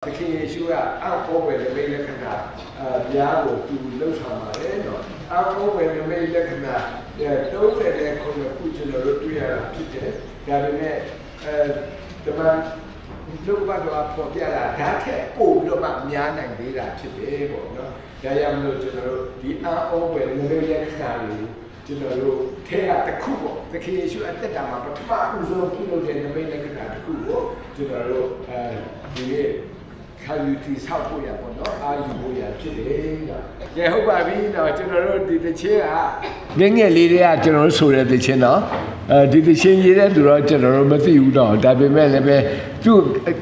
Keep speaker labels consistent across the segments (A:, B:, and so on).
A: The king issue out over the main Lakana, Diabo, to Losama, out over the main Lakana, those that they call the Putin or Rotria, the man look back to our Popiala, that oh, look at Miana and Dida today, Diam the out over the main Lakana. General, take out the Kubo, the king issue at the Dama, but Makuzo, Kilo, and the main Lakana, Kubo, General, the how you teach how to ya no are you ya today ya hope I mean no general did the chair ngenge li de a general ဆိုတဲ့တခြင်းเนาะဒီတခြင်းရေးတဲ့သူတော့ကျွန်တော်တို့မသိဘူးတော့ဒါပေမဲ့လည်းပဲသူ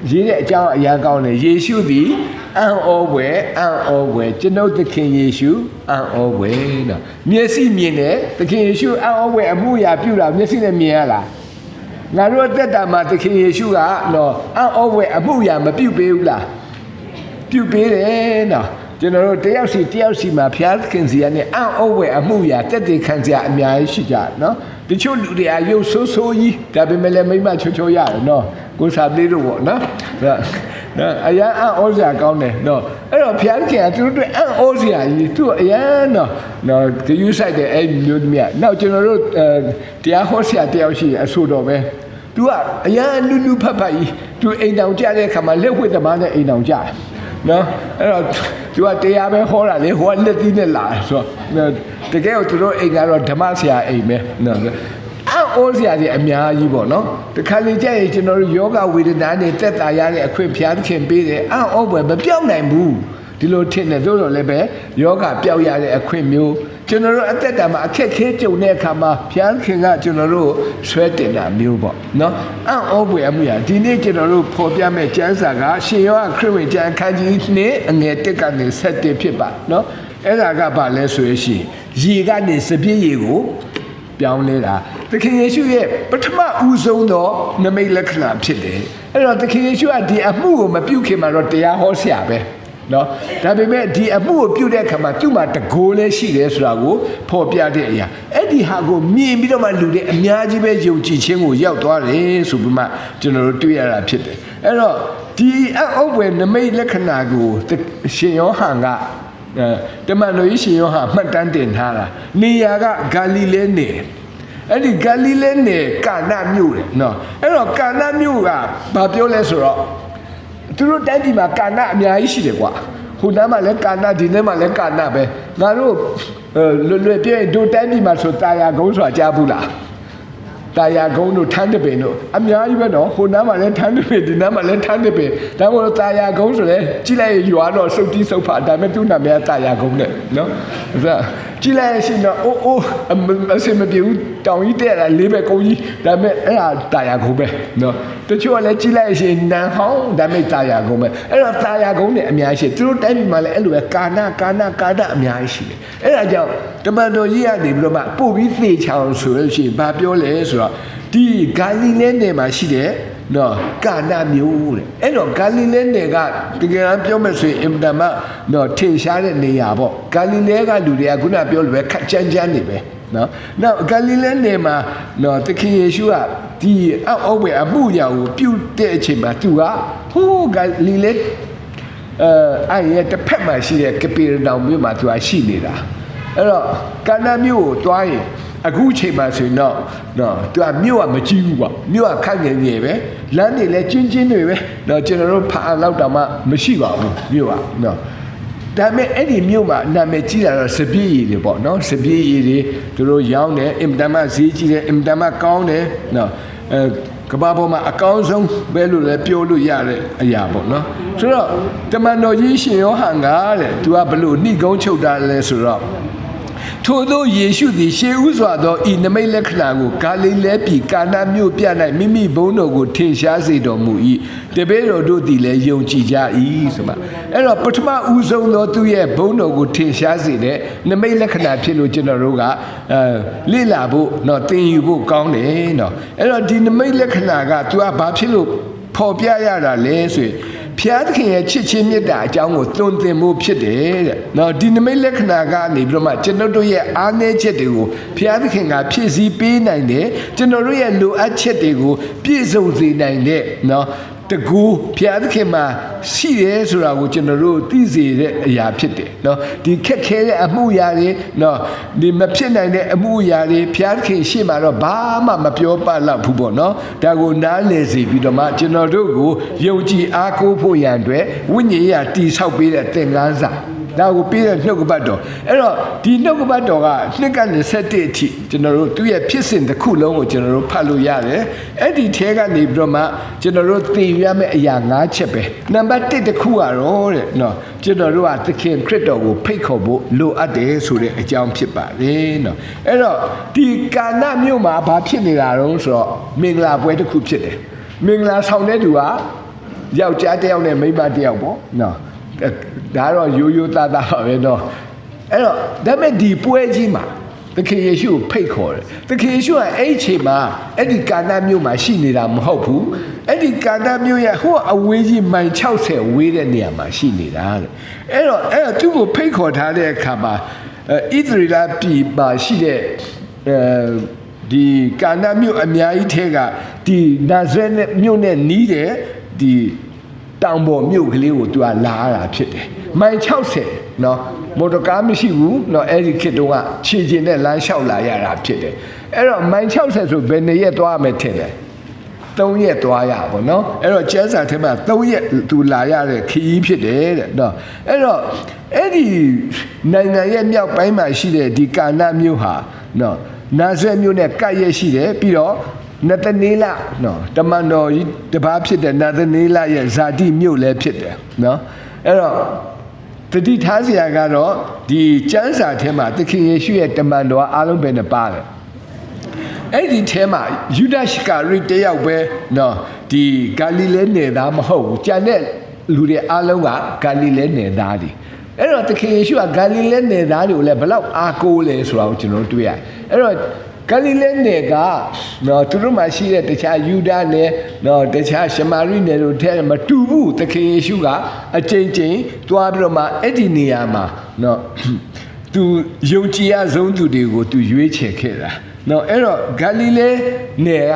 A: ရေးတဲ့အကြောင်းအရာကောင်းတယ်ယေရှုသည်အံ့ဩဖွယ်ကျွန်ုပ်သခင်ယေရှုအံ့ဩဖွယ်เนาะမျက်စိမြင်တယ်သခင်ယေရှုအံ့ဩဖွယ်အမှုရာပြုတာမျက်စိနဲ့မြင်ရလားငါတို့အသက်တာမှာသခင်ယေရှုကနော်အံ့ဩဖွယ်အမှုရာမပြုပေးဘူးလားပြုပေးတယ်နော်ကျွန်တော်တို့တယောက်စီမှာဖျားခင်စီကနေအံ့ဩဖွယ်အမှုရာတက်တည်ခံစရာအများကြီးရှိကြနော်တချို့လူတွေအယုတ်ဆိုးကြီးဒါပေမဲ့လည်းမိမချိုးရတယ်နော်ကိုစာပြေးလို့ပေါ့နော်အရန်အံ့ဩစရာကောင်းတယ်နော်အဲ့တော့ဖျားခင်ကသူတို့အံ့ဩစရာကြီးသူအရန်နော်ဒီယူဆိုင်တဲ့အဲ့မျိုးသမီးကနောက်ကျွန်တော်တို့တရားဟောဆရာတယောက်ရှိအဆိုတော်ပဲသူကအရန်နုဖတ်ကြီးသူအိမ်တောင်ကြတဲ့အခါမှာလက်ဝှက်သမားနဲ့အိမ်တောင်ကြတယ်နော်အဲ့တော့သူကတရားပဲဟောတာလေဟောလက်သီးနဲ့လာဆိုတော့တကယ်ကိုသူတို့အိမ်ကတော့ဓမ္မဆရာအိမ်ပဲနော်အော်ဆရာကြီးအများကြီးပေါ့နော်တခါလေကြရင်ကျွန်တော်တို့ယောဂဝေဒနာနဲ့တက်တာရတဲ့အခွင့်ဖျားသခင်ပေးတယ်အော်ဘယ်မပြောင်းနိုင်ဘူးဒီလိုထင်တယ်သို့တော်လည်းပဲယောဂပျောက်ရတဲ့အခွင့်မျိုးကျွန်တော်တို့အသက်တာမှာအခက်ခဲကြုံတဲ့အခါမှာဘုရားခင်ကကျွန်တော်တို့ဆွဲတင်တာမျိုးပေါ့နော်အော်ဘွယ်အမှုရဒီနေ့ကျွန်တော်တို့ဖော်ပြမဲ့ကျမ်းစာကရှင်ယောဟခရစ်ဝင်ကျမ်းခန်းကြီးနဲ့အငယ်1ကနေ7ဖြစ်ပါနော်အဲ့ဒါကဘာလဲဆိုရရှိရေကနေစပြည့်ရေကိုပြောင်းလဲတာသခင်ယေရှုရဲ့ပထမဦးဆုံးသောနမိတ်လက္ခဏာဖြစ်တယ်အဲ့တော့သခင်ယေရှုကဒီအမှုကိုမပြုခင်မှာတော့တရားဟောဆရာပဲနော်ဒါပေမဲ့ဒီအမှုကိုပြုတဲ့အခါမှာသူ့မှာတကိုးလည်းရှိတယ်ဆိုတာကိုဖော်ပြတဲ့အရာအဲ့ဒီဟာကိုမြင်ပြီးတော့မှလူတွေအများကြီးပဲယုံကြည်ခြင်းကိုရောက်သွားတယ်ဆိုပြီးမှကျွန်တော်တို့တွေ့ရတာဖြစ်တယ်အဲ့တော့ဒီအောက်ဝယ်နမိတ်လက္ခဏာကိုရှင်ယောဟန်ကတမန်တော်ကြီးရှင်ယောဟန်မှတ်တမ်းတင်ထားတာနေရာကဂါလိလဲနယ်အဲ့ဒီဂါလိလဲနယ်ကာနမြို့တယ်နော်အဲ့တော့ကာနမြို့ကဘာပြောလဲဆိုတော့သူတို့တိုင်းပြည်မှာကာနအများကြီးရှိတယ်ကွာဟိုနားမှာလည်းကာနဒီနားမှာလည်းကာနပဲငါတို့လွယ်ပြည့်တို့တိုင်းပြည်မှာဆိုတာယာကုန်းဆိုတာကြားဘူးလားတာယာကုန်းတို့ထန်းတပင်တို့အများကြီးပဲနော်ဟိုနားမှာလည်းထန်းတပင်ဒီနားမှာလည်းထန်းတပင်ဒါမှမဟုတ်တာယာကုန်းဆိုလဲကြည့်လိုက်ရွာတော့စုပ်တီးစုပ်ဖာဒါပေမဲ့သူ့နာမည်ကတာယာကုန်းနဲ့နော်ဒါကြည့်လိုက်ရှင်တော့အိုးအစင်မပြေဘူးတောင်ကြီးတဲ့တာလေးပဲကုန်းကြီးဒါပေမဲ့အဲ့ဒါတာယာကုန်းပဲနော်တချို့ကလည်းကြည့်လိုက်ရှင်နန်ဟောင်းဒါပေမဲ့တာယာကုန်းပဲအဲ့တော့တာယာကုန်းနဲ့အများကြီးသူတို့တိုင်းပြည်မှာလည်းအဲ့လိုပဲကာနအများကြီးရှိတယ်အဲ့ဒါကြောင့်တမန်တော်ကြီးကနေပြီးတော့မှပို့ပြီးသေချောင်ဆိုလို့ရှိရင်ဘာပြောလဲဆိုတော့ဒီဂါလိလဲနယ်မှာရှိတဲ့နော်ကာနမျိုးတဲ့အဲ့တော့ဂါလိလဲနယ်ကတကယ်ပြောမယ်ဆိုရင်အင်တာမနော်ထင်ရှားတဲ့နေရာပေါ့ဂါလိလဲကလူတွေကခုနပြောလို့ပဲခက်ကြမ်းနေပဲနော်နောက်ဂါလိလဲနယ်မှာနော်သခင်ယေရှုကဒီအောက်ဝဲအမှုရာကိုပြုတဲ့အချိန်မှာသူကဟိုးဂါလိလဲအဲ့ရတစ်ဖက်မှာရှိတဲ့ကပေရနောင်မြို့မှာသူကရှိနေတာအဲ့တော့ကာနမြို့ကိုတွားရင်အခုချိန်မှာဆိုရင်တော့သူကမြို့ကမကြီးဘူးပေါ့မြို့ကခက်ငယ်ပဲလမ်းတွေလည်းကျဉ်တွေပဲတော့ကျွန်တော်တို့ဖာလောက်တောင်မှမရှိပါဘူးမြို့ကနော်ဒါပေမဲ့အဲ့ဒီမြို့မှာနာမည်ကြီးတာတော့စပြည့်ရည်တွေပေါ့နော်စပြည့်ရည်တွေသူတို့ရောင်းတယ်အင်တမဈေးကြီးတယ်အင်တမကောင်းတယ်နော်ကဘာပေါ်မှာအကောင်းဆုံးပဲလို့လည်းပြောလို့ရတဲ့အရာပေါ့နော်ဆိုတော့တမန်တော်ကြီးရှင်ယောဟန်ကတဲ့သူကဘလို့နှိကုံးချုပ်တာလဲဆိုတော့ထို့သောယေရှုသည်ရှေးဥစွာသောဤနမိတ်လက္ခဏာကိုဂါလိလဲပြည်ကာနမြို့ပြ၌မိမိဘုန်းတော်ကိုထင်ရှားစေတော်မူ၏တပည့်တော်တို့သည်လည်းယုံကြည်ကြ၏ဆိုမှအဲ့တော့ပထမဦးဆုံးသောသူရဲ့ဘုန်းတော်ကိုထင်ရှားစေတဲ့နမိတ်လက္ခဏာဖြစ်လို့ကျွန်တော်တို့ကလေ့လာဖို့သင်ယူဖို့ကောင်းတယ်နော်အဲ့တော့ဒီနမိတ်လက္ခဏာက तू ကဘာဖြစ်လို့ဖော်ပြရတာလဲဆိုရင်ဖျားသခင်ရဲ့ချစ်ချင်းမြတ်တာအကြောင်းကိုသွန်သင်မှုဖြစ်တယ်တဲ့။နော်ဒီနမိတ်လက္ခဏာကနေပြီးတော့မှကျွန်တော်တို့ရဲ့အားနည်းချက်တွေကိုဖျားသခင်ကဖြည့်ဆည်းပေးနိုင်တယ်။ကျွန်တော်တို့ရဲ့လိုအပ်ချက်တွေကိုပြည့်စုံစေနိုင်တဲ့နော် တကူဖျားသခင်မှာရှိတယ်ဆိုတာကိုကျွန်တော်တို့သိစေတဲ့အရာဖြစ်တယ်เนาะဒီခက်ခဲတဲ့အမှုရာတွေเนาะဒီမဖြစ်နိုင်တဲ့အမှုရာတွေဖျားသခင်ရှေ့မှာတော့ဘာမှမပြောပလောက်ဘူးပေါ့เนาะဒါကိုနားလည်စေပြီးတော့မှကျွန်တော်တို့ကိုယုံကြည်အားကိုးဖို့ရန်အတွက်ဝိညာဉ်ရေးတိဆောက်ပေးတဲ့သင်ခန်းစာဒါကိုပြီးတဲ့နှုတ်ကပတ်တော်အဲ့တော့ဒီနှုတ်ကပတ်တော်ကနှစ်ကနေ7အထိကျွန်တော်တို့သူ့ရဲ့ဖြစ်စဉ်တစ်ခုလုံးကိုကျွန်တော်တို့ဖတ်လို့ရတယ်အဲ့ဒီထဲကနေပြီးတော့မှကျွန်တော်တို့သိရမယ့်အရာ9ချက်ပဲနံပါတ်1တစ်ခုကတော့တဲ့နော်ကျွန်တော်တို့ကသခင်ခရစ်တော်ကိုဖိတ်ခေါ်ဖို့လိုအပ်တယ်ဆိုတဲ့အကြောင်းဖြစ်ပါတယ်နော်အဲ့တော့ဒီကာနမြို့မှာဘာဖြစ်နေတာတုံးဆိုတော့မင်္ဂလာပွဲတစ်ခုဖြစ်တယ်မင်္ဂလာဆောင်တဲ့သူကယောက်ျားတစ်ယောက်နဲ့မိန်းမတစ်ယောက်ပေါ့နော်ဒါတော့ရိုးရိုးသားသားပါပဲเนาะအဲ့တော့ဒါမဲ့ဒီပွဲကြီးမှာသခင်ယေရှုကိုဖိတ်ခေါ်တယ်သခင်ယေရှုကအဲ့ဒီအချိန်မှာအဲ့ဒီကာနမြို့မှာရှိနေတာမဟုတ်ဘူးအဲ့ဒီကာနမြို့ရဲ့ဟိုအဝေးကြီးမိုင်60ဝေးတဲ့နေရာမှာရှိနေတာတဲ့အဲ့တော့သူ့ကိုဖိတ်ခေါ်ထားတဲ့အခါမှာဣသရေလပြည်မှာရှိတဲ့ဒီကာနမြို့အများကြီးထဲကဒီနာဇရက်မြို့နဲ့နီးတဲ့ဒီတောင်ပေါ်မြို့ကလေးကိုသူကလာရတာဖြစ်တယ်မိုင်60เนาะမော်တော်ကားမရှိဘူးเนาะအဲ့ဒီခေတ်တုန်းကခြေကျင်နဲ့လမ်းလျှောက်လာရတာဖြစ်တယ်အဲ့တော့မိုင်60ဆိုဘယ်နှစ်ရက်သွားမယ်ထင်တယ်3ရက်သွားရပါเนาะအဲ့တော့ကျမ်းစာထဲမှာ3ရက်သူလာရတဲ့ခရီးဖြစ်တယ်တဲ့เนาะအဲ့တော့အဲ့ဒီနိုင်ငံရဲ့မြောက်ပိုင်းမှာရှိတဲ့ဒီကာနမြို့ဟာเนาะနာဇရက်မြို့နဲ့ကပ်ရက်ရှိတယ်ပြီးတော့နသနေလနော်တမန်တော်ကြီးတပါးဖြစ်တဲ့နသနေလရဲ့ဇာတိမြို့လည်းဖြစ်တယ်နော်အဲ့တော့တတိထားစရာကတော့ဒီကျမ်းစာထဲမှာသခင်ယေရှုရဲ့တမန်တော်အားလုံးပဲနဲ့ပါတယ်အဲ့ဒီထဲမှာယူဒရှကာရိတယောက်ပဲနော်ဒီဂါလိလဲနယ်သားမဟုတ်ဘူးကျန်တဲ့လူတွေအားလုံးကဂါလိလဲနယ်သားတွေအဲ့တော့သခင်ယေရှုကဂါလိလဲနယ်သားတွေကိုလည်းဘလောက်အားကိုးလဲဆိုတာကိုကျွန်တော်တွေ့ရတယ်အဲ့တော့ဂါလိလဲနယ်ကနော်သူတို့မှာရှိတဲ့တခြားယူဒာနယ်နော်တခြားရှမာရိနယ်တို့ထဲမတူဘူးသခင်ယေရှုကအချိန်ချင်းသွားပြီးတော့မှအဲ့ဒီနေရာမှာနော်သူယုံကြည်ရဆုံးသူတွေကိုသူရွေးချယ်ခဲ့တာနော်အဲ့တော့ဂါလိလဲနယ်က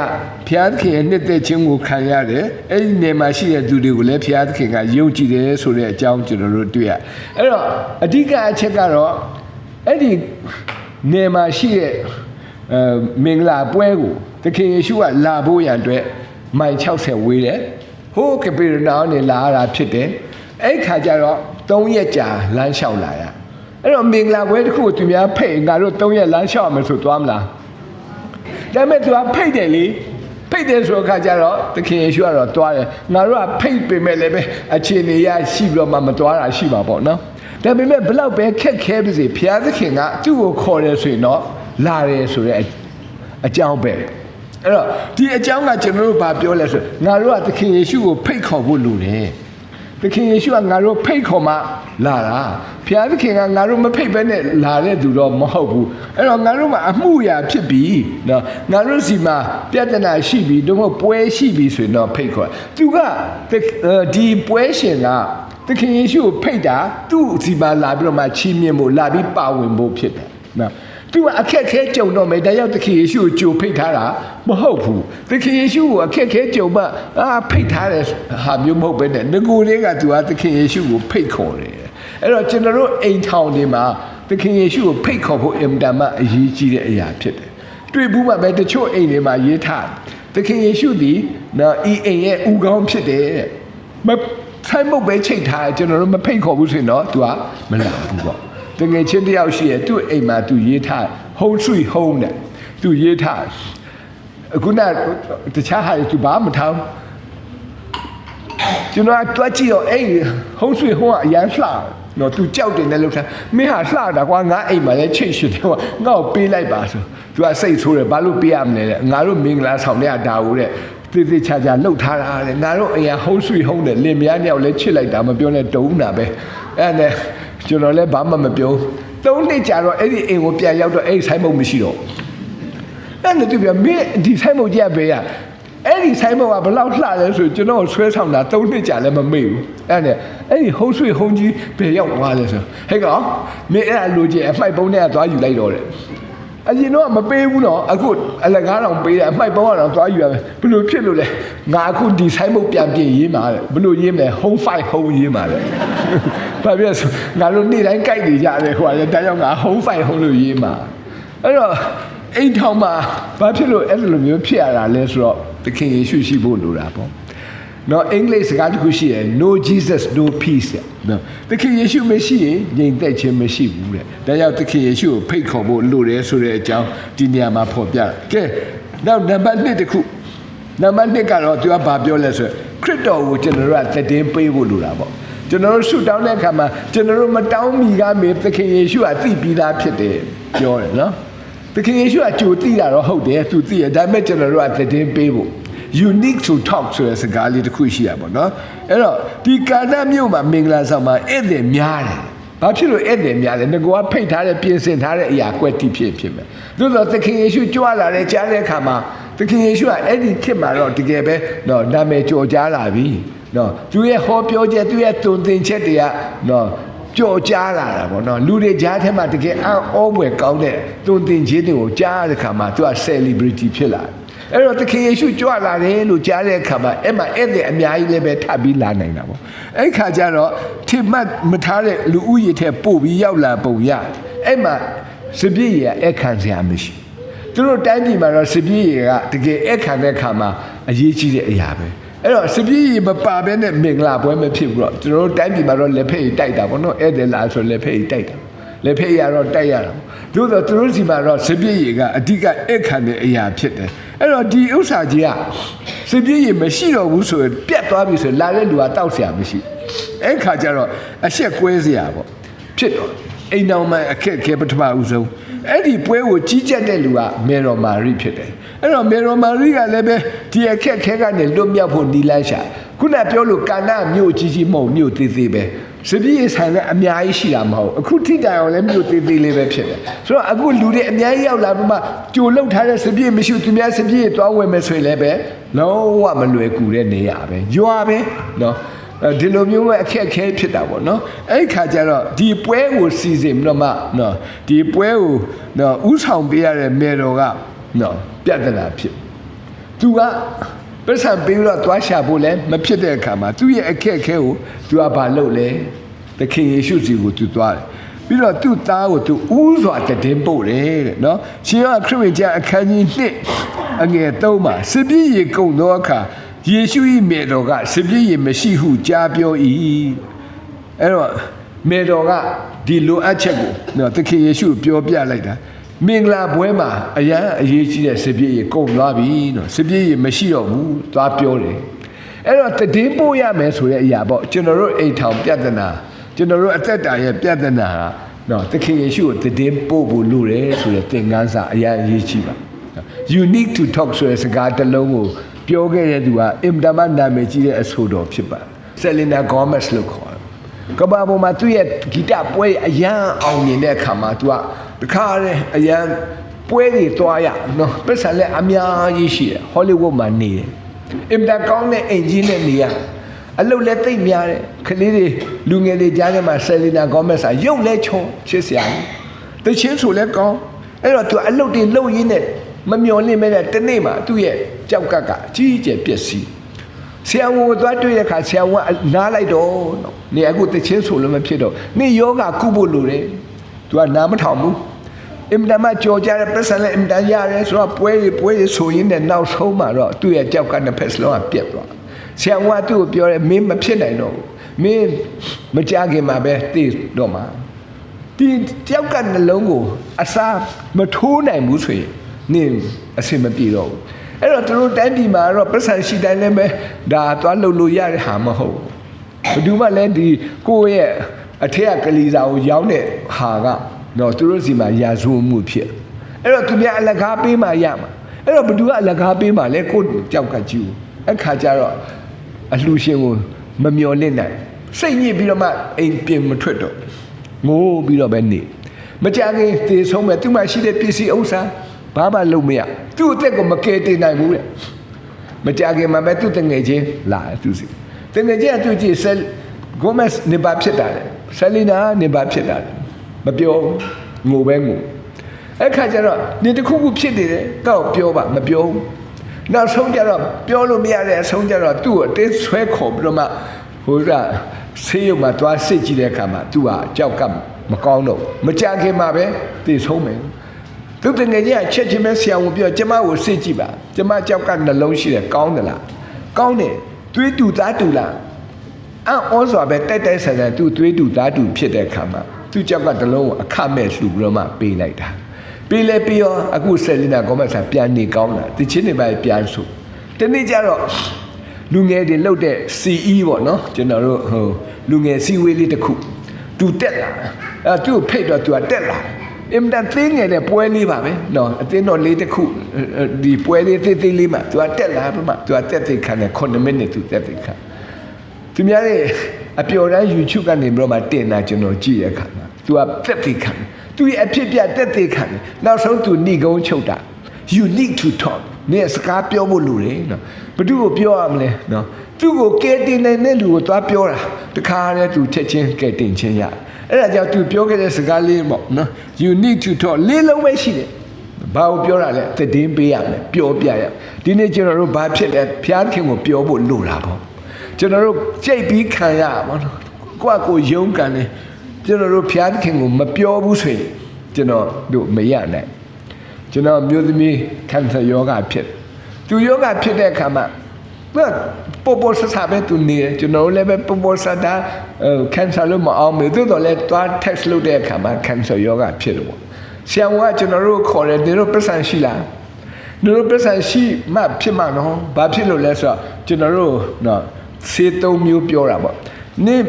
A: ဘုရားသခင်ရဲ့နှစ်သက်ခြင်းကိုခံရတယ်အဲ့ဒီနယ်မှာရှိတဲ့သူတွေကိုလည်းဘုရားသခင်ကယုံကြည်တယ်ဆိုတဲ့အကြောင်းကျွန်တော်တို့တွေ့ရအဲ့တော့အဓိကအချက်ကတော့အဲ့ဒီနယ်မှာရှိတဲ့မင်္ဂလာပွဲကိုသခင်ယေရှုကလာဖို့ရန်အတွက်မိုင်60ဝေးတယ်ဟိုးကပေရနောင်းနေလာရတာဖြစ်တယ်အဲ့ခါကျတော့3ရက်ကြာလမ်းလျှောက်လာရအဲ့တော့မင်္ဂလာပွဲတစ်ခုကိုသူများဖိတ်ငါတို့3ရက်လမ်းလျှောက်မယ်ဆိုသွားမလားဒါပေမဲ့သူကဖိတ်တယ်လေဖိတ်တယ်ဆိုတော့ခါကျတော့သခင်ယေရှုကတော့သွားတယ်ငါတို့ကဖိတ်ပေမဲ့လည်းပဲအခြေအနေရရှိပြီးတော့မှမသွားတာရှိမှာပေါ့နော်ဒါပေမဲ့ဘလောက်ပဲခက်ခဲပါစေဘုရားသခင်ကသူ့ကိုခေါ်တယ်ဆိုရင်တော့လာတယ်ဆိုတဲ့အကြောင်းပဲအဲ့တော့ဒီအကြောင်းကကျွန်တော်တို့ဘာပြောလဲဆိုငါတို့ကသခင်ယေရှုကိုဖိတ်ခေါ်ဖို့လိုတယ်သခင်ယေရှုကငါတို့ဖိတ်ခေါ်မှလာတာဘုရားသခင်ကငါတို့မဖိတ်ဘဲနဲ့လာတဲ့သူတော့မဟုတ်ဘူးအဲ့တော့ငါတို့မှာအမှုရာဖြစ်ပြီနော်ငါတို့စီမှာပြဿနာရှိပြီတို့မပွဲရှိပြီဆိုရင်တော့ဖိတ်ခေါ်သူကဒီပွဲရှင်ကသခင်ယေရှုကိုဖိတ်တာသူ့စီမှာလာပြီးတော့မှချီးမြှင့်ဖို့လာပြီးပါဝင်ဖို့ဖြစ်တယ်နော်သူကအခက်ခဲကြုံတော့မယ်ဒါကြောင့်သခင်ယေရှုကိုကြိုဖိတ်ထားတာမဟုတ်ဘူးသခင်ယေရှုကိုအခက်ခဲကြုံမှဖိတ်ထားတဲ့ဟာမျိုးမဟုတ်ပဲနဲ့ငကိုလေးကသူကသခင်ယေရှုကိုဖိတ်ခေါ်တယ်အဲ့တော့ကျွန်တော်တို့အိမ်ထောင်တွေမှာသခင်ယေရှုကိုဖိတ်ခေါ်ဖို့အင်တာမအရေးကြီးတဲ့အရာဖြစ်တယ်တွေ့ဘူးမှပဲတချို့အိမ်တွေမှာရေးထားသခင်ယေရှုဒီနော်ဤအိမ်ရဲ့ဦးခေါင်းဖြစ်တယ်တဲ့မဆိုင်မုတ်ပဲချိတ်ထားကျွန်တော်တို့မဖိတ်ခေါ်ဘူးဆိုရင်တော့သူကမလာဘူးပေါ့တကယ်ချင်းတယောက်ရှိရဲ့သူ့အိမ်မှာသူရေးထား home sweet home တဲ့သူရေးထားအခုနတခြားဟာသူဘာမှမထောင်းကျွန်တော်တွက်ကြည့်တော့အဲ့ home sweet home ကအရန်လှတော့သူကြောက်တယ်နဲ့လောက်ထားမင်းဟာလှတာကွာငါအိမ်မှာလည်းချိတ်ရှိတယ်ကွာငါ့ကိုပေးလိုက်ပါဆိုသူကစိတ်ဆိုးတယ်ဘာလို့ပေးရမလဲတဲ့ငါတို့မင်္ဂလာဆောင်တဲ့ဒါကိုတဲ့သေသေးချာချာလှုပ်ထားတာတဲ့ငါတို့အိမ်က home sweet home တဲ့လင်မယားနှစ်ယောက်လည်းချစ်လိုက်တာမပြောနဲ့တုံးတာပဲအဲ့နဲ့ကျွန်တော်လည်းဘာမှမပြော3နှစ်ကြာတော့အဲ့ဒီအိမ်ကိုပြန်ရောက်တော့အဲ့ဒီဆိုင်မုတ်မရှိတော့အဲ့နဲ့သူပြမင်းဒီဆိုင်မုတ်ကြက်ပဲရအဲ့ဒီဆိုင်မုတ်ကဘလောက်လှလဲဆိုကျွန်တော်ဆွဲဆောင်တာ3နှစ်ကြာလည်းမမေ့ဘူးအဲ့နဲ့အဲ့ဒီဟုံးဆွေဟုံးကြီးဘယ်ရောက်သွားလဲဆိုဟဲ့ကောင်မင်းအဲ့အလိုချင်အဖိုက်ပုံးနဲ့သွားယူလိုက်တော့တဲ့ အရင်တော့မပေးဘူးနော်အခုအလကားတော့ပေးတယ်အမိုက်ပေါင်းတော့သွားယူရမယ်ဘယ်လိုဖြစ်လို့လဲငါအခုဒီဆိုင်မုတ်ပြန်ပြင်ရေးမှာတဲ့ဘယ်လိုရေးမလဲ home fight home ရေးမှာတဲ့ဘာဖြစ်လဲငါတို့နေ့တိုင်းကြိုက်နေကြတယ်ဟိုကလည်းတရားငါ home fight home လို့ရေးမှာအဲ့တော့အိမ်ထောင်မှာဘာဖြစ်လို့အဲ့လိုမျိုးဖြစ်ရတာလဲဆိုတော့သခင်ယေရှုရှိဖို့လိုတာပေါ့နော်အင်္ဂလိပ်စကားတစ်ခုရှိတယ် no Jesus no peace နော်သခင်ယေရှုမရှိရင်ငြိမ်သက်ခြင်းမရှိဘူးတဲ့ဒါကြောင့်သခင်ယေရှုကိုဖိတ်ခေါ်ဖို့လိုတယ်ဆိုတဲ့အကြောင်းဒီနေရာမှာဖော်ပြတယ်ကဲနောက်နံပါတ်1တစ်ခုနံပါတ်2ကတော့သူကဘာပြောလဲဆိုခရစ်တော်ကိုကျွန်တော်တို့ကတည်ပေးဖို့လိုတာပေါ့ကျွန်တော်တို့ဆုတောင်းတဲ့အခါမှာကျွန်တော်တို့မတောင်းမီကားမေသခင်ယေရှုကသိပြီးသားဖြစ်တယ်ပြောတယ်နော်သခင်ယေရှုကကြိုသိတာတော့ဟုတ်တယ်သူသိရဒါပေမဲ့ကျွန်တော်တို့ကတည်ပေးဖို့unique to talk ဆိုတဲ့စကားလေးတစ်ခုရှိရပါတော့အဲ့တော့ဒီကာနာမြို့မှာမင်္ဂလာဆောင်မှာဧည့်သည်များတယ်ဘာဖြစ်လို့ဧည့်သည်များလဲငါကဖိတ်ထားတဲ့ပြင်ဆင်ထားတဲ့အရာကွက်တိဖြစ်မယ်သို့တော့သခင်ယေရှုကြွလာတဲ့ကြားတဲ့အခါမှာသခင်ယေရှုကအဲ့ဒီခေတ်မှာတော့တကယ်ပဲတော့နာမည်ကျော်ကြားလာပြီနော်သူရဲ့ဟောပြောချက်သူရဲ့တုံသင်ချက်တွေကနော်ကြော်ကြားလာတာပေါ့နော်လူတွေကြားထဲမှာတကယ်အောဘွယ်ကောင်းတဲ့တုံသင်ခြင်းတွေကိုကြားတဲ့အခါမှာသူက celebrity ဖြစ်လာတယ်အဲ့တော့သခင်ယေရှုကြွလာတယ်လို့ကြားတဲ့အခါမှာအဲ့မှာဧည့်သည်အများကြီးလည်းပဲထပ်ပြီးလာနိုင်တာပေါ့အဲ့ခါကျတော့ထိမှတ်မထားတဲ့လူဦးရေထဲပို့ပြီးရောက်လာပုံရအဲ့မှာစပြည့်ရအခန့်စရာမရှိသူတို့တိုင်းပြည်မှာတော့စပြည့်ရကတကယ်အခန့်တဲ့အခါမှာအရေးကြီးတဲ့အရာပဲအဲ့တော့စပြည့်ရမပါဘဲနဲ့မင်္ဂလာပွဲမဖြစ်ဘူးတော့ကျွန်တော်တို့တိုင်းပြည်မှာတော့လက်ဖက်ရည်တိုက်တာပေါ့နော်ဧည့်သည်လာဆိုလက်ဖက်ရည်တိုက်တာလက်ဖက်ရည်ကတော့တိုက်ရတာသို့တော့သူတို့စီမှာတော့စပြည့်ရကအဓိကအခန့်တဲ့အရာဖြစ်တယ်အဲ့တော့ဒီဥစ္စာကြီးကစပြည့်ရမရှိတော့ဘူးဆိုရင်ပြတ်သွားပြီဆိုရင်လာတဲ့လူကတောက်เสียမရှိအဲ့ခါကျတော့အဆက်ကွဲเสียပေါ့ဖြစ်တော့အိမ်တော်မှာအခက်ခဲပထမဦးဆုံးအဲ့ဒီပွဲကိုကြီးကြပ်တဲ့လူကမေတော်မာရိဖြစ်တယ်အဲ့တော့မေတော်မာရိကလည်းပဲဒီအခက်ခဲကနေလွတ်မြောက်ဖို့နီးလန်းရှာခုနပြောလို့ကာနာမြို့ကြီးမဟုတ်မြို့သေးသေးပဲစပြည့်ဆိုင်လည်းအများကြီးရှိတာမဟုတ်အခုထိတိုင်အောင်လည်းမြို့သေးသေးလေးပဲဖြစ်တယ်ဆိုတော့အခုလူတွေအများကြီးရောက်လာပြီးမှကြိုလောက်ထားတဲ့စပြည့်မရှိသူများစပြည့်သွားဝင်မယ်ဆိုရင်လည်းပဲလုံးဝမလွယ်ကူတဲ့နေရာပဲရွာပဲနော်ဒီလိုမျိုးပဲအခက်ခဲဖြစ်တာပေါ့နော်အဲ့ခါကျတော့ဒီပွဲကိုစီစဉ်ပြီးတော့မှနော်ဒီပွဲကိုနော်ဥဆောင်ပေးရတဲ့မေတော်ကနော်ပြဿနာဖြစ်သူကပတ်စံပေးတော့သွားရှာဖို့လည်းမဖြစ်တဲ့အခါမှာသူ့ရဲ့အခက်အခဲကိုသူကဘာလုပ်လဲသခင်ယေရှုစီကိုသူသွားတယ်ပြီးတော့သူ့သားကိုသူဥစွာတည်ပို့တယ်တဲ့နော်ရှင်ရခရစ်ဝင်ကျမ်းအခန်းကြီး1အငယ်3မှာစပြည့်ရေကုန်သောအခါယေရှု၏မေတော်ကစပြည့်ရေမရှိဟုကြားပြော၏အဲ့တော့မေတော်ကဒီလိုအပ်ချက်ကိုနော်သခင်ယေရှုပြောပြလိုက်တာမင်္ဂလာပွဲမှာအရန်အရေးကြီးတဲ့စပြည့်ရေကုန်သွားပြီနော်စပြည့်ရေမရှိတော့ဘူးသွားပြောတယ်အဲ့တော့တည်ပို့ရမယ်ဆိုတဲ့အရာပေါ့ကျွန်တော်တို့အိမ်ထောင်ပြဿနာကျွန်တော်တို့အသက်တာရဲ့ပြဿနာကနော်သခင်ယေရှုကိုတည်ပို့ဖို့လိုတယ်ဆိုတဲ့သင်ခန်းစာအရန်အရေးကြီးပါ unique to talk ဆိုတဲ့စကားတစ်လုံးကိုပြောခဲ့တဲ့သူကအင်တာမနာမည်ကြီးတဲ့အဆိုတော်ဖြစ်ပါ Selena Gomez လို့ခေါ်တယ်ကဘာပေါ်မှာသူ့ရဲ့ဂီတပွဲအရန်အောင်မြင်တဲ့အခါမှာသူကတခါတည်းအရန်ပွဲတွေသွားရနော်ပတ်စံလည်းအများကြီးရှိတယ် Hollywood မှာနေတယ်အင်တာကောင်းတဲ့အင်ဂျင်နဲ့နေရအလုပ်လည်းသိပ်များတယ်ခလေးတွေလူငယ်တွေကြားထဲမှာ Selena Gomez ကရုပ်လဲချုံချစ်စရာတချင်းဆိုလဲကောင်းအဲ့တော့သူအလုပ်တွေလုပ်ရင်းနဲ့မမျော်လင့်မဲ့တဲ့တနေ့မှာသူ့ရဲ့ကြောက်ကပ်ကအကြီးအကျယ်ပျက်စီးဆရာဝန်ကိုသွားတွေ့တဲ့အခါဆရာဝန်ကနားလိုက်တော့နေအခုတချင်းဆိုလို့မဖြစ်တော့နေယောဂကုဖို့လိုတယ်သူကနားမထောင်ဘူးအင်တာမကြော်ကြတဲ့ပတ်စံလည်းအင်တာရတယ်ဆိုတော့ပွဲတွေဆိုရင်းနဲ့နောက်ဆုံးမှာတော့သူ့ရဲ့ကြောက်ကနှစ်ဖက်စလုံးကပြက်သွားဆရာဝန်ကသူ့ကိုပြောတယ်မင်းမဖြစ်နိုင်တော့ဘူးမင်းမကြခင်မှာပဲသိတော့မှာဒီကြောက်ကနှလုံးကိုအစားမထိုးနိုင်ဘူးဆိုရင်နင်းအဆင်မပြေတော့ဘူးအဲ့တော့သူတို့တိုင်းပြည်မှာတော့ပတ်စံရှိတိုင်းလည်းပဲဒါသွားလှုပ်လို့ရတဲ့ဟာမဟုတ်ဘူးဘယ်သူမှလည်းဒီကိုယ့်ရဲ့အထက်ကလေးစာကိုရောင်းတဲ့ဟာကတော့သူတို့စီမှာရာဇဝမှုဖြစ်အဲ့တော့သူများအလကားပေးမှရမှာအဲ့တော့ဘယ်သူကအလကားပေးမှလဲကိုယ့်ကြောက်ကကြည့်ဦးအခါကျတော့အလှရှင်ကိုမမျော်လင့်နိုင်စိတ်ညစ်ပြီးတော့မှအိမ်ပြင်မထွက်တော့ငိုးပြီးတော့ပဲနေမကြခင်သေဆုံးမဲ့သူမှရှိတဲ့ပစ္စည်းဥစ္စာဘာမှလုပ်မရသူ့အသက်ကိုမကယ်တင်နိုင်ဘူးတဲ့မကြခင်မှာပဲသူ့တငယ်ချင်းလာသူစီတငယ်ချင်းကသူကြည့်ဆယ်ဂိုမက်စ်နေပါဖြစ်တာလေဆယ်လီနာနေပါဖြစ်တာမပြောငိုပဲငို အဲ့ခါကျတော့နေတစ်ခုခုဖြစ်နေတယ်ကောက်ပြောပါမပြောဘူးနောက်ဆုံးကျတော့ပြောလို့မရတဲ့အဆုံးကျတော့သူ့ကိုအသေးဆွဲခေါ်ပြီးတော့မှဟိုကဆေးရုံမှာသွားစစ်ကြည့်တဲ့အခါမှာသူကကြောက်ကမကောင်းတော့မကြခင်မှာပဲသိဆုံးမယ်သူတကယ်ကြီးချက်ချင်းပဲဆရာဝန်ပြောကျမကိုစစ်ကြည့်ပါကျမကြောက်ကနှလုံးရှိတယ်ကောင်းတယ်လားကောင်းတယ်သွေးတူသားတူလားအော်ဆိုပဲတိုက်ဆန်သူသွေးတူသားတူဖြစ်တဲ့အခါမှာသူကြောက်ကတလုံးကိုအခမဲ့လှူပြီးတော့မှပေးလိုက်တာပေးလဲပြီးရောအခုဆက်လင်းတာကောမဆာပြန်နေကောင်းတာတချင်းတွေပဲပြန်ဆိုတနေ့ကျတော့လူငယ်တွေလှုပ်တဲ့ CE ပေါ့နော်ကျွန်တော်တို့ဟိုလူငယ်စီဝေးလေးတစ်ခုသူတက်လာသူ့ဖိတ်တော့သူကတက်လာအင်တန်သိငယ်တဲ့ပွဲလေးပါပဲနော်အတင်းတော်လေးတစ်ခုဒီပွဲလေးသေးသေးလေးမှာသူကတက်လာပြီးမှသူကတက်သိခံတယ်9မိနစ်သူတက်သိခံသူများရဲ့အပျော်တမ်း YouTube ကနေပြီးတော့မှတင်တာကျွန်တော်ကြည့်ရခါမှာသူကတက်သိခံသူရဲ့အဖြစ်ပြတက်သိခံနောက်ဆုံးသူဏိကုံးချုပ်တာ you need to talk နဲ့စကားပြောဖို့လိုတယ်နော်ဘယ်သူကိုပြောရမလဲနော်သူ့ကိုကဲတင်တဲ့လူကိုသွားပြောတာတခါတည်းသူချက်ချင်းကဲတင်ချင်းရအဲ့ဒါကြောင့်သူပြောခဲ့တဲ့စကားလေးပေါ့နော် you need to talk လေးလုံးပဲရှိတယ်ဘာကိုပြောတာလဲသတင်းပေးရမယ်ပြောပြရဒီနေ့ကျွန်တော်တို့ဘာဖြစ်လဲဖျားခင်ကိုပြောဖို့လိုတာပေါ့ကျွန်တော်တို့ကြိတ်ပြီးခံရပါတော့ကိုယ့်ကိုယုံကန်တယ်ကျွန်တော်တို့ဖျားခင်ကိုမပြောဘူးဆိုရင်ကျွန်တော်တို့မရနိုင်ကျွန်တော်မျိုးသမီးကန်ဆာယောဂဖြစ်သူယောဂဖြစ်တဲ့အခါမှာပေါ်ဆာပဲသူနေကျွန်တော်လည်းပဲပေါ်ဆာတာကန်ဆာလို့မအောင်မေသူတော့လည်းသွား text လုပ်တဲ့အခါမှာကန်ဆာယောဂဖြစ်တယ်ပေါ့ဆရာကကျွန်တော်တို့ခေါ်တယ်ဒီလိုပတ်စံရှိလားဒီလိုပတ်စံရှိမှဖြစ်မှာနော်ဘာဖြစ်လို့လဲဆိုတော့ကျွန်တော်တို့နော်စေသုံးမျိုးပြောတာပေါ့နေ့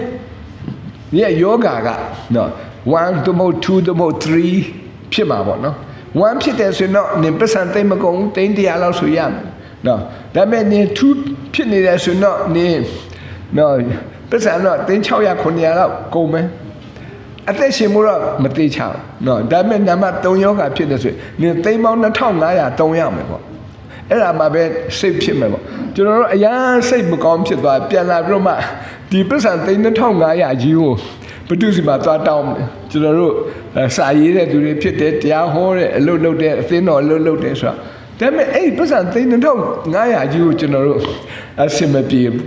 A: ရဲ့ယောဂကနော်1 to 2 to 3ဖြစ်မှာပေါ့နော်1ဖြစ်တယ်ဆိုတော့နေပတ်စံသိမကုန်သိန်း100လောက်ဆိုရမယ်နော်ဒါပေမဲ့နေ2ဖြစ်နေတယ်ဆိုတော့နေနော်ပတ်စံတော့သိန်း600 900လောက်ကုန်မယ်အသက်ရှင်မှုတော့မသေးချအောင်နော်ဒါပေမဲ့နံပါတ်3ယောဂဖြစ်တယ်ဆိုရင်နေသိန်းပေါင်း2500 3ရမယ်ပေါ့အဲ့ဒါမှပဲစိတ်ဖြစ်မယ်ပေါ့ကျွန်တော်တို့အရန်စိတ်မကောင်းဖြစ်သွားပြန်လာပြီးတော့မှဒီပတ်စံသိန်း2500ကြီးကိုဘုသူစီမှာသွားတောင်းတယ်ကျွန်တော်တို့စာရေးတဲ့သူတွေဖြစ်တယ်တရားဟောတဲ့အလုပ်လုပ်တဲ့အသင်းတော်အလုပ်လုပ်တယ်ဆိုတော့ဒါပေမဲ့အဲ့ပတ်စံသိန်း2500ကြီးကိုကျွန်တော်တို့အဆင်မပြေဘူး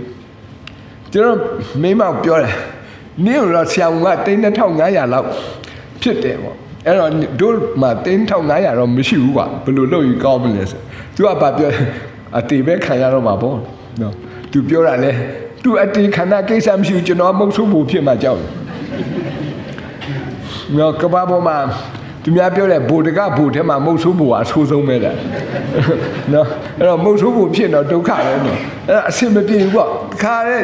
A: ကျွန်တော်မိမပြောတယ်နင်းတော့ဆရာကသိန်း2500လောက်ဖြစ်တယ်ပေါ့အဲ့တော့တို့မှသိန်း1500တော့မရှိဘူးကွာဘယ်လိုလုပ်ရင်ကောင်းမလဲဆိုသူကဘာပြောအတေပဲခံရတော့မှာပေါ့နော်သူပြောတာလဲသူအတေခန္ဓာကိစ္စမရှိဘူးကျွန်တော်မုတ်ဆိုးဖို့ဖြစ်မှာကြောက်တယ်နော်ကဘာပေါ်မှာသူများပြောတဲ့ဘိုတကဘိုထဲမှာမုတ်ဆိုးဖို့အဆိုးဆုံးပဲလားနော်အဲ့တော့မုတ်ဆိုးဖို့ဖြစ်တော့ဒုက္ခပဲနော်အဲ့အဆင်မပြေဘူးပေါ့ခါတဲ့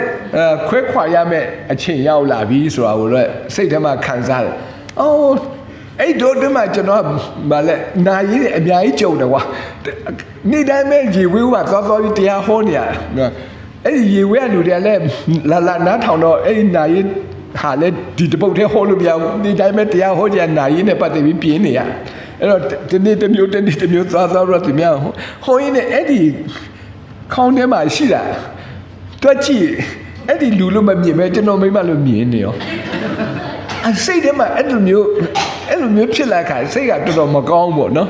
A: ခွဲခွာရမယ့်အချိန်ရောက်လာပြီဆိုတာကိုလည်းစိတ်ထဲမှာခံစားတယ်အော်အဲ့တို့တည်းမှာကျွန်တော်ဗာလဲနာရီတွေအများကြီးကြုံတယ်ကွာနေ့တိုင်းပဲရေဝေးကသွားပြီးတရားဟောနေရတယ်နော်အဲ့ဒီရေဝေးကလူတွေကလည်းလာနားထောင်တော့အဲ့ဒီနာရီဟာလေဒီတပုတ်ထဲဟောလို့မရဘူးဒီတိုင်းပဲတရားဟောကြနာရီနဲ့ပတ်သက်ပြီးပြင်းနေရအဲ့တော့ဒီနေ့တစ်မျိုးသွားတော့သူများဟောရင်းနဲ့အဲ့ဒီခေါင်းထဲမှာရှိတာတွက်ကြည့်အဲ့ဒီလူလို့မမြင်ပဲကျွန်တော်မိမလို့မြင်နေရောအစိတ်ထဲမှာအဲ့လိုမျိုးဖြစ်လာခါစိတ်ကတော်တော်မကောင်းဘူးနော်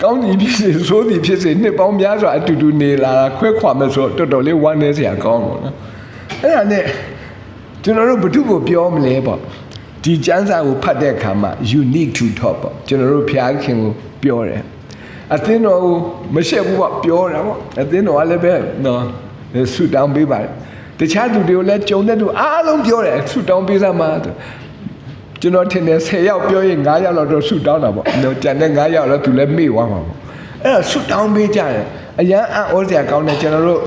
A: ကောင်းကြီးဖြစ်စေဆိုးသည်ဖြစ်စေနှစ်ပေါင်းများစွာအတူတူနေလာခွဲခွာမယ်ဆိုတော်တော်လေးဝမ်းနည်းစရာကောင်းတယ်နော်အဲ့ဒါနဲ့ကျွန်တော်တို့ဘု து ကိုပြောမလဲပေါ့ဒီကျမ်းစာကိုဖတ်တဲ့အခါမှာ you need to talk ပေါ့ကျွန်တော်တို့ဖျားခင်ကိုပြောတယ်အသင်းတော်ကိုမရှက်ဘူးပေါ့ပြောတာပေါ့အသင်းတော်ကလည်းပဲနော်ဆူတောင်းပေးပါတယ်တခြားသူတွေကိုလည်းကြုံတဲ့သူအားလုံးပြောတယ်ဆူတောင်းပေးစမ်းပါကျွန်တော်ထင်တယ်10ယောက်ပြောရင်9ယောက်တော့ဆူတောင်းတာပေါ့နော်ကျန်တဲ့9ယောက်တော့သူလည်းမေ့သွားမှာပေါ့အဲ့တော့ဆူတောင်းပေးကြတယ်အရန်အံ့ဩစရာကောင်းတယ်ကျွန်တော်တို့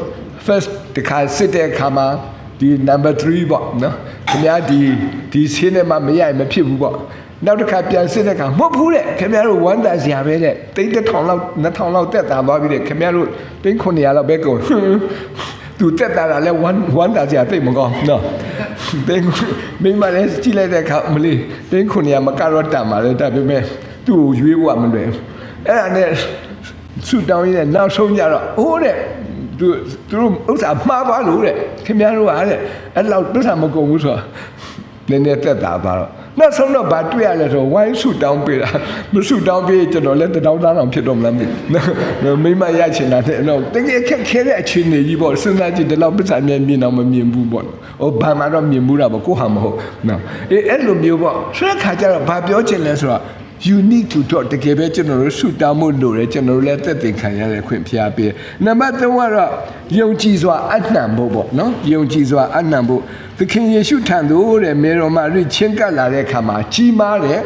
A: first တခါစစ်တဲ့အခါမှာဒီ number 3ပေါ့နော်ခင်ဗျားဒီဆင်းထဲမှာမရရင်မဖြစ်ဘူးပေါ့နောက်တစ်ခါပြန်စစ်တဲ့အခါမဟုတ်ဘူးတဲ့ခင်ဗျားတို့ဝမ်းသာစရာပဲတဲ့သိန်း1000လောက်2000လောက်တက်တာသွားပြီတဲ့ခင်ဗျားတို့သိန်း900လောက်ပဲကုန်သူတက်တာလည်းဝမ်းသာစရာသိမကောင်းနော်သိန်းမိမလည်းကြည့်လိုက်တဲ့အခါမလေးသိန်း900မကတော့တန်ပါလေဒါပေမဲ့သူ့ကိုရွေးဖို့မလွယ်အဲ့ဒါနဲ့ဆူတောင်းရင်းနဲ့နောက်ဆုံးကြတော့ဟိုးတဲ့သူတို့ဥစ္စာမှားသွားလို့တဲ့ခင်ဗျားတို့ကတဲ့အဲ့လောက်ဥစ္စာမကုန်ဘူးဆိုတော့နည်းနည်းတက်တာပါတော့ နောက်ဆုံးတော့ဗာတွေ့ရလဲဆိုဝိုင်းဆူတောင်းပေးတာမဆူတောင်းပေးကျွန်တော်လည်းတောင်းတအောင်ဖြစ်တော့မလားမိမရချင်တာတဲ့တော့တကယ်ခက်ခဲတဲ့အခြေအနေကြီးပေါ့စဉ်းစားကြည့်ဒီလောက်ပတ်စံမြင်တော့မမြင်ဘူးပေါ့ဟိုဘာမှတော့မြင်ဘူးတာပေါ့ကိုဟာမဟုတ်နော်အဲ့လိုမျိုးပေါ့ဆိုတဲ့ခါကျတော့ဘာပြောချင်လဲဆိုတော့you need to talk တကယ်ပဲကျွန်တော်တို့ဆူတောင်းမှုလို့ရတယ်ကျွန်တော်တို့လည်းသက်သေခံရတဲ့ခွင့်ဖျားပေးနံပါတ်3ကတော့ယုံကြည်စွာအနှံဖို့ပေါ့နော်ယုံကြည်စွာအနှံဖို့သခင်ယေရှုထံသို့တဲ့မေတော်မာရိချင်းကပ်လာတဲ့အခါမှာကြီးမားတဲ့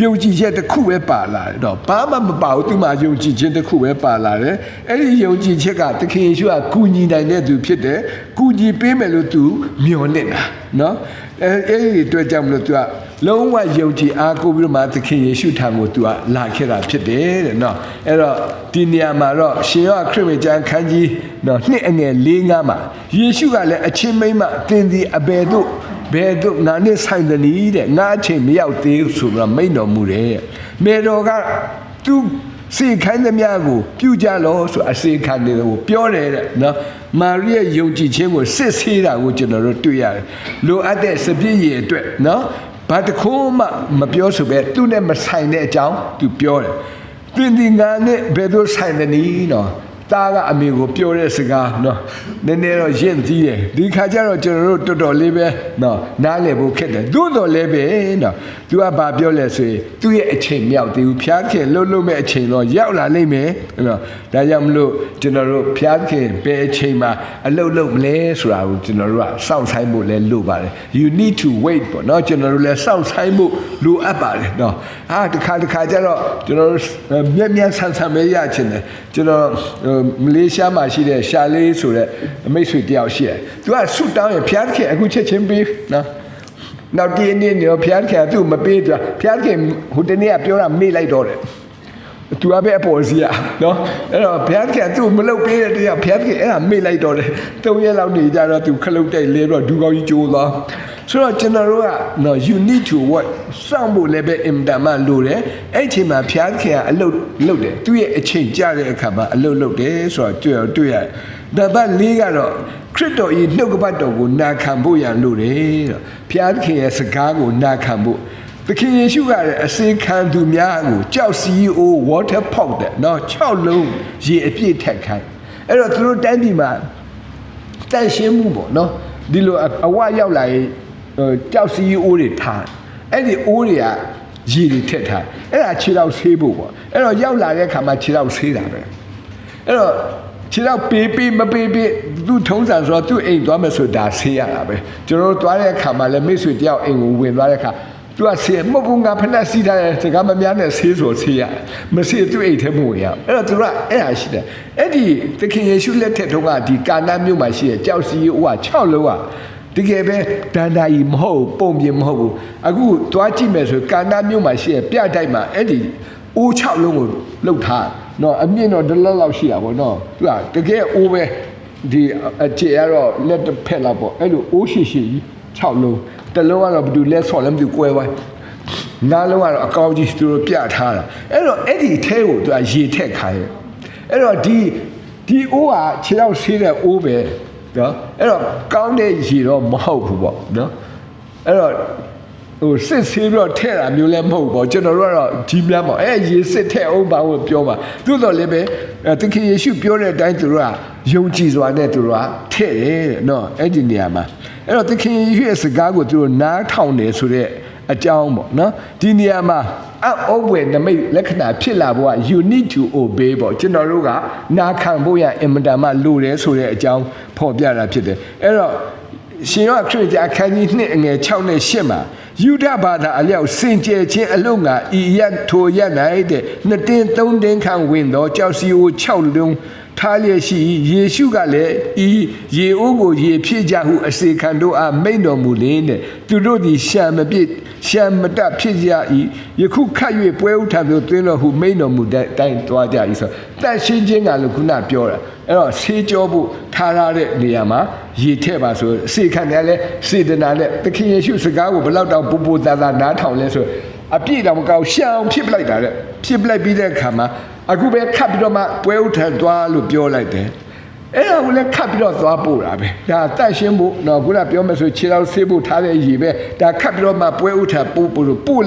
A: ယုံကြည်ချက်တစ်ခုပဲပါလာတယ်တော့ဘာမှမပါဘူးသူမှယုံကြည်ခြင်းတစ်ခုပဲပါလာတယ်အဲ့ဒီယုံကြည်ချက်ကသခင်ယေရှုကကူညီနိုင်တဲ့သူဖြစ်တယ်ကူညီပေးမယ်လို့သူမျှော်လင့်တာနော်အဲ့ဒီအတွက်ကြောင့်မလို့သူကလုံးဝယုံကြည်အားကိုးပြီးတော့မှသခင်ယေရှုထံကိုသူကလာခဲ့တာဖြစ်တယ်တဲ့နော်အဲ့တော့ဒီနေရာမှာတော့ရှင်ယောဟန်ခရစ်ဝင်ကျမ်းခန်းကြီးနော်2:4-5မှာယေရှုကလည်းအချင်းမိမ့်မှသင်သည်အဘယ်သို့ငါနဲ့ဆိုင်သည်နည်းတဲ့ငါအချိန်မရောက်သေးဘူးဆိုတော့မိန့်တော်မူတယ်မေတော်ကသူစေခိုင်းသမျှကိုပြုကြလောဆိုအစေခံတယ်ကိုပြောတယ်တဲ့နော်မာရိရဲ့ယုံကြည်ခြင်းကိုစစ်ဆေးတာကိုကျွန်တော်တို့တွေ့ရတယ်လိုအပ်တဲ့စပြည့်ရည်အတွက်နော်ဘာတခုမှမပြောဆိုပဲသူနဲ့မဆိုင်တဲ့အကြောင်းသူပြောတယ်သင်ဒီငါနဲ့ဘယ်လိုဆိုင်တယ်နည်းနော်သားကအမေကိုပြောတဲ့စကားနော်နည်းနည်းတော့ရင့်သီးတယ်ဒီခါကျတော့ကျွန်တော်တို့တော်တော်လေးပဲနော်နားလည်ဖို့ခက်တယ်သို့တော်လည်းပဲနော်သူကဘာပြောလဲဆိုရင်သူ့ရဲ့အချိန်မြောက်သေးဘူးဖျားခင်လှုပ်မဲ့အချိန်တော့ရောက်လာလိမ့်မယ်နော်ဒါကြောင့်မလို့ကျွန်တော်တို့ဖျားခင်ဘယ်အချိန်မှာအလုပ်မလဲဆိုတာကိုကျွန်တော်တို့ကစောင့်ဆိုင်ဖို့လဲလိုပါတယ် you need to wait ပေါ့နော်ကျွန်တော်တို့လဲစောင့်ဆိုင်ဖို့လိုအပ်ပါတယ်နော်တခါကျတော့ကျွန်တော်တို့မြက်ဆန်ပဲရချင်တယ်ကျွန်တော်မလေးရှားမှာရှိတဲ့ရှာလေးဆိုတဲ့အမိတ်ဆွေတယောက်ရှိတယ်သူကဆူတောင်းရင်ဖျားခင်အခုချက်ချင်းပေးနော်နောက်ဒီနေ့တော့ဖျားခင်သူ့မပေးသူဖျားခင်ဟိုတနေ့ကပြောတာမေ့လိုက်တော့တယ်သူကပဲအပေါ်စီရနော်အဲ့တော့ဘုရားခင်သူ့မလုပ်ပေးတဲ့တရားဘုရားခင်အဲ့ဒါမေ့လိုက်တော့တယ်3ရက်လောက်နေကြတော့သူခလုတ်တိုက်လဲတော့ဒူကောင်းကြီးကျိုးသွားဆိုတော့ကျွန်တော်တို့ကနော် you need to work စောင့်ဖို့လည်းပဲအင်တာမလိုတယ်အဲ့ချိန်မှာဘုရားခင်ကအလုပ်လုပ်တယ်သူ့ရဲ့အချိန်ကြတဲ့အခါမှာအလုပ်လုပ်တယ်ဆိုတော့တွေ့ရတယ်နံပါတ်4ကတော့ခရစ်တော်၏နှုတ်ကပတ်တော်ကိုနာခံဖို့ရန်လိုတယ်တော့ဘုရားခင်ရဲ့စကားကိုနာခံဖို့သခင်ယေရှုကလည်းအစေခံသူများကိုကြောက်စီအိုး water ဖောက်တယ်နော်6လုံးရေအပြည့်ထက်ခိုင်းအဲ့တော့သူတို့တိုင်းပြည်မှာတန့်ရှင်းမှုပေါ့နော်ဒီလိုအဝရောက်လာရင်ကြောက်စီအိုးတွေထားအဲ့ဒီအိုးတွေကရေတွေထက်ထားအဲ့ဒါခြေထောက်ဆေးဖို့ပေါ့အဲ့တော့ရောက်လာတဲ့အခါမှာခြေထောက်ဆေးတာပဲအဲ့တော့ခြေထောက်ပေးမပေးသူထုံးစံဆိုတော့သူ့အိမ်သွားမယ်ဆိုတာဆေးရတာပဲကျွန်တော်တို့သွားတဲ့အခါမှာလည်းမိတ်ဆွေတယောက်အိမ်ကိုဝင်သွားတဲ့အခါသူကဆေးမဟုတ်ဘူးငါဖက်နဲ့စီးထားတဲ့စကားမများနဲ့ဆေးဆိုဆေးရမဆေးသူ့အိမ်ထဲမှာဝင်ရအဲ့တော့သူကအဲ့ဟာရှိတယ်အဲ့ဒီသခင်ယေရှုလက်ထက်တုန်းကဒီကာနာမြို့မှာရှိတဲ့ကြောက်စီဟိုက6လုံးကတကယ်ပဲဒန္တာကြီးမဟုတ်ပုံပြင်းမဟုတ်ဘူးအခုသွားကြည့်မယ်ဆိုကာနာမြို့မှာရှိတဲ့ပြတိုက်မှာအဲ့ဒီအိုး6လုံးကိုလှုပ်ထားနော်အမြင့်တော့ဒလလောက်ရှိတာပေါ့နော်သူကတကယ်အိုးပဲဒီအခြေကတော့လက်တစ်ဖက်လောက်ပေါ့အဲ့လိုအိုးရှိကြီး6လုံးတလုံးကတော့ဘယ်သူလဲဆော်လဲမသိကွဲသွားနားလုံးကတော့အကောင်းကြီးသူတို့ပြထားတာအဲ့တော့အဲ့ဒီထဲကိုသူကရေထက်ခိုင်းအဲ့တော့ဒီအိုးကခြေထောက်ဆေးတဲ့အိုးပဲနော်အဲ့တော့ကောင်းတဲ့ရေတော့မဟုတ်ဘူးပေါ့နော်အဲ့တော့ဟိုစစ်ဆေးပြီးတော့ထည့်တာမျိုးလည်းမဟုတ်ပေါ့ကျွန်တော်တို့ကတော့ကြီးများပေါ့အဲ့ရေစစ်ထည့်အောင်ပါလို့ပြောပါသို့တော်လည်းပဲသခင်ယေရှုပြောတဲ့အတိုင်းသူတို့ကယုံကြည်စွာနဲ့သူတို့ကထည့်တယ်တဲ့နော်အဲ့ဒီနေရာမှာအဲ့တော့သခင်ယေရှုရဲ့စကားကိုသူတို့နားထောင်တယ်ဆိုတဲ့အကြောင်းပေါ့နော်ဒီနေရာမှာအဝယ်နမိတ်လက္ခဏာဖြစ်လာဖို့က you need to obey ပေါ့ကျွန်တော်တို့ကနာခံဖို့ရအင်မတန်မှလိုတယ်ဆိုတဲ့အကြောင်းဖော်ပြတာဖြစ်တယ်အဲ့တော့ရှင်ယောဟန်ခရစ်ယာန်အခန်းကြီး2:6နဲ့8မှာယူဒဘာသာအလျောက်စင်ကြယ်ခြင်းအလုံးကဤရထိုရ၌တဲ့2တင်း3တင်းခန့်ဝင်သောကြောက်စီအို6လုံးထားလျက်ရှိယေရှုကလည်းဤရေအိုးကိုရေဖြစ်ကြဟုအစေခံတို့အားမိန့်တော်မူလင်းတဲ့သူတို့သည်ရှံမတတ်ဖြစ်ကြ၏ယခုခတ်၍ပွဲဥထံသို့သွင်းတော်ဟုမိန့်တော်မူတဲ့တိုင်းသွားကြ၏ဆိုတတ်ရှင်းခြင်းကလည်းခုနပြောတာအဲ့တော့ဆေးကြောဖို့ထားရတဲ့နေရာမှာရေထည့်ပါဆိုအစေခံတယ်လဲစေတနာနဲ့သခင်ယေရှုစကားကိုဘယ်လောက်တောင်ပူပူသားသားနားထောင်လဲဆိုအပြည့်တောင်မကောက်ရှောင်ဖြစ်ပလိုက်တာတဲ့ဖြစ်ပလိုက်ပြီးတဲ့အခါမှာအခုပဲခတ်ပြီးတော့မှပွဲဥထံသွားလို့ပြောလိုက်တယ် အဲ့ဒါကိုလည်းခတ်ပြီးတော့သွားပို့တာပဲဒါတက်ရှင်းဖို့နော်ခုနပြောမယ်ဆိုခြေတော်ဆေးဖို့ထားတဲ့ရည်ပဲဒါခတ်ပြီးတော့မှပွဲဥထာပို့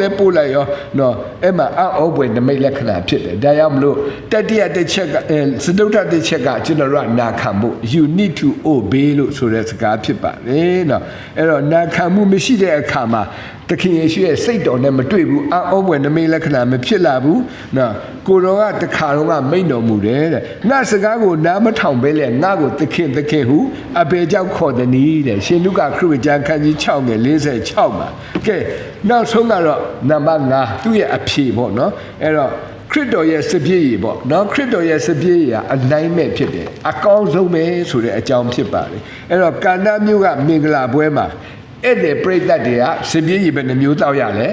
A: လဲပို့လိုက်ရောနော်အဲ့မှာအောပွဲနမိတ်လက္ခဏာဖြစ်တယ်ဒါကြောင့်မလို့တတိယတစ်ချက်ကစတုတ္ထတစ်ချက်ကကျွန်တော်တို့ကနာခံဖို့ you need to obey လို့ဆိုတဲ့စကားဖြစ်ပါတယ်နော်အဲ့တော့နာခံမှုမရှိတဲ့အခါမှာတခင်ယေရှုရဲ့စိတ်တော်နဲ့မတွေ့ဘူးအောပွဲနမိတ်လက္ခဏာမဖြစ်လာဘူးနော်ကိုတော်ကတခါတော့ကမိန့်တော်မူတယ်တဲ့ငါစကားကိုနားမထောင်ပဲလေငါကိုသခင်ဟုအဘေကြောင့်ခေါ်သည်နီးတဲ့ရှင်လုကာခရစ်ဝင်ကျမ်းခန်းကြီး6ငယ်46မှာကဲနောက်ဆုံးကတော့နံပါတ်5သူ့ရဲ့အဖြေပေါ့နော်အဲ့တော့ခရစ်တော်ရဲ့စပြည့်ရည်ပေါ့နော်ခရစ်တော်ရဲ့စပြည့်ရည်ကအနိုင်မဲ့ဖြစ်တယ်အကောင်းဆုံးပဲဆိုတဲ့အကြောင်းဖြစ်ပါတယ်အဲ့တော့ကာနာမြို့ကမင်္ဂလာပွဲမှာအဲ့ဒီပြိဿတ်တွေကစပြည့်ရည်ပဲနှမျိုးတောက်ရလဲ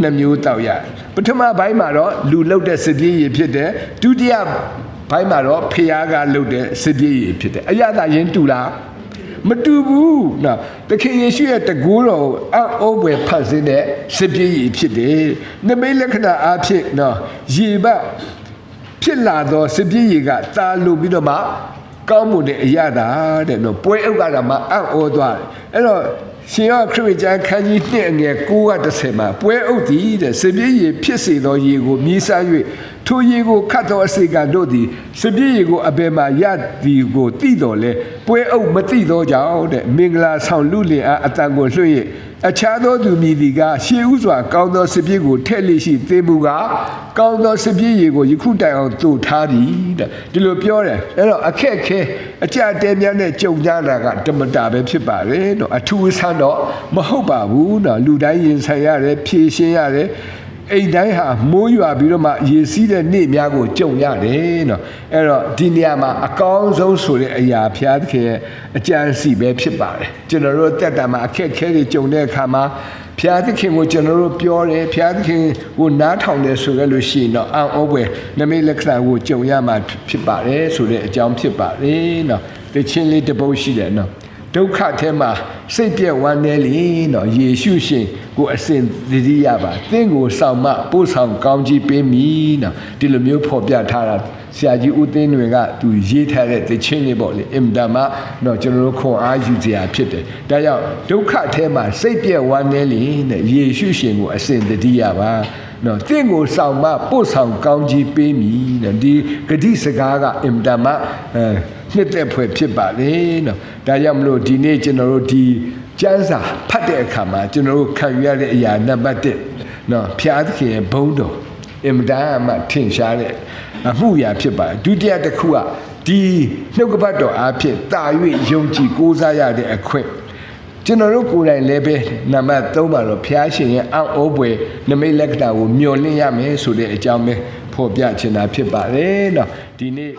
A: 2မျိုးတောက်ရပထမပိုင်းမှာတော့လူလုတ်တဲ့စပြည့်ရည်ဖြစ်တယ်ဒုတိယဘိုင်းမှာတော့ဖျားကလုတ်တဲ့စပြည့်ရည်ဖြစ်တယ်အရသာရင်တူလားမတူဘူးနော်သခင်ယေရှုရဲ့တကူတော်ကိုအောပွဲဖတ်စင်းတဲ့စပြည့်ရည်ဖြစ်တယ်နမိတ်လက္ခဏာအားဖြင့်နော်ရေဘဖြစ်လာသောစပြည့်ရည်ကတာလို့ပြီးတော့မှကောင်းမှုတဲ့အရသာတဲ့နော်ပွဲဥက္ကဋ္ဌမှာအောသွားတယ်အဲ့တော့ရှင်ယောခရစ်ကျမ်းခန်းကြီး1ငယ်9:10မှာပွဲဥသည်တဲ့စပြည့်ရည်ဖြစ်စေသောရေကိုမြည်ဆ၍ထိုရေကိုခတ်သောအစေကံတို့သည်စပြည့်ရည်ကိုအဘယ်မှာရသည်ကိုသိတော်လဲပွဲဥမသိသောကြောင့်တဲ့မင်္ဂလာဆောင်လူလင်အားအတန်ကိုလွှတ်၍အခြားသောသူမြည်သည်ကရှေးဥစွာကောင်းသောစပြည့်ကိုထည့်လိရှိသေးမှုကကောင်းသောစပြည့်ရည်ကိုယခုတိုင်အောင်သို့ထားသည်တဲ့ဒီလိုပြောတယ်အဲ့တော့အခက်ခဲအကြတဲများနဲ့ကြုံကြတာကဓမ္မတာပဲဖြစ်ပါတယ်တော့အထူးဆန်းတော့မဟုတ်ပါဘူးနော်လူတိုင်းရင်ဆိုင်ရတယ်ဖြည့်ရှင်းရတယ်အိမ်တိုင်းဟာမိုးရွာပြီးတော့မှရေစီးတဲ့နေ့များကိုကြုံရတယ်နော်အဲ့တော့ဒီနေရာမှာအကောင်းဆုံးဆိုတဲ့အရာဘုရားသခင်ရဲ့အကြံစီပဲဖြစ်ပါတယ်ကျွန်တော်တို့တက်တာမှာအခက်ခဲတွေကြုံတဲ့အခါမှာဘုရားသခင်ကိုကျွန်တော်တို့ပြောတယ်ဘုရားသခင်ကိုနားထောင်တယ်ဆိုရလို့ရှိရင်တော့အောပွဲနမိတ်လက္ခဏာကိုကြုံရမှာဖြစ်ပါတယ်ဆိုတဲ့အကြောင်းဖြစ်ပါတယ်နော်တခြင်းလေးတစ်ပုဒ်ရှိတယ်နော်ဒုက္ခထဲမှာစိတ်ပြည့်ဝမ်းနည်းလေနော်ယေရှုရှင်ကိုအစဉ်သတိရပါသင်ကိုဆောင်မပို့ဆောင်ကောင်းကြီးပေးမည်နော်ဒီလိုမျိုးဖော်ပြထားတာဆရာကြီးဦးသိန်းတွေကသူရေးထားတဲ့သချင်းလေးပေါ့လေအင်တာမနော်ကျွန်တော်တို့ခွန်အားယူစရာဖြစ်တယ်ဒါကြောင့်ဒုက္ခထဲမှာစိတ်ပြည့်ဝမ်းနည်းလေနဲ့ယေရှုရှင်ကိုအစဉ်သတိရပါနော်သင်ကိုဆောင်မပို့ဆောင်ကောင်းကြီးပေးမည်နော်ဒီဂတိစကားကအင်တာမနှစ်သက်ဖွယ်ဖြစ်ပါလေနော်ဒါကြောင့်မလို့ဒီနေ့ကျွန်တော်တို့ဒီကျမ်းစာဖတ်တဲ့အခါမှာကျွန်တော်တို့ခံယူရတဲ့အရာနံပါတ်1နော်ဖျားသခင်ရဲ့ဘုန်းတော်အင်တာမထင်ရှားတဲ့အမှုရာဖြစ်ပါတယ်ဒုတိယတစ်ခုကဒီနှုတ်ကပတ်တော်အားဖြင့်တာ၍ယုံကြည်ကိုးစားရတဲ့အခွင့်ကျွန်တော်တို့ကိုယ်တိုင်လည်းပဲနံပါတ်3မှာတော့ဖျားရှင်ရဲ့အောပွဲနမိတ်လက္ခဏာကိုမျှော်လင့်ရမယ်ဆိုတဲ့အကြောင်းပဲဖော်ပြချင်တာဖြစ်ပါတယ်နော်ဒီနေ့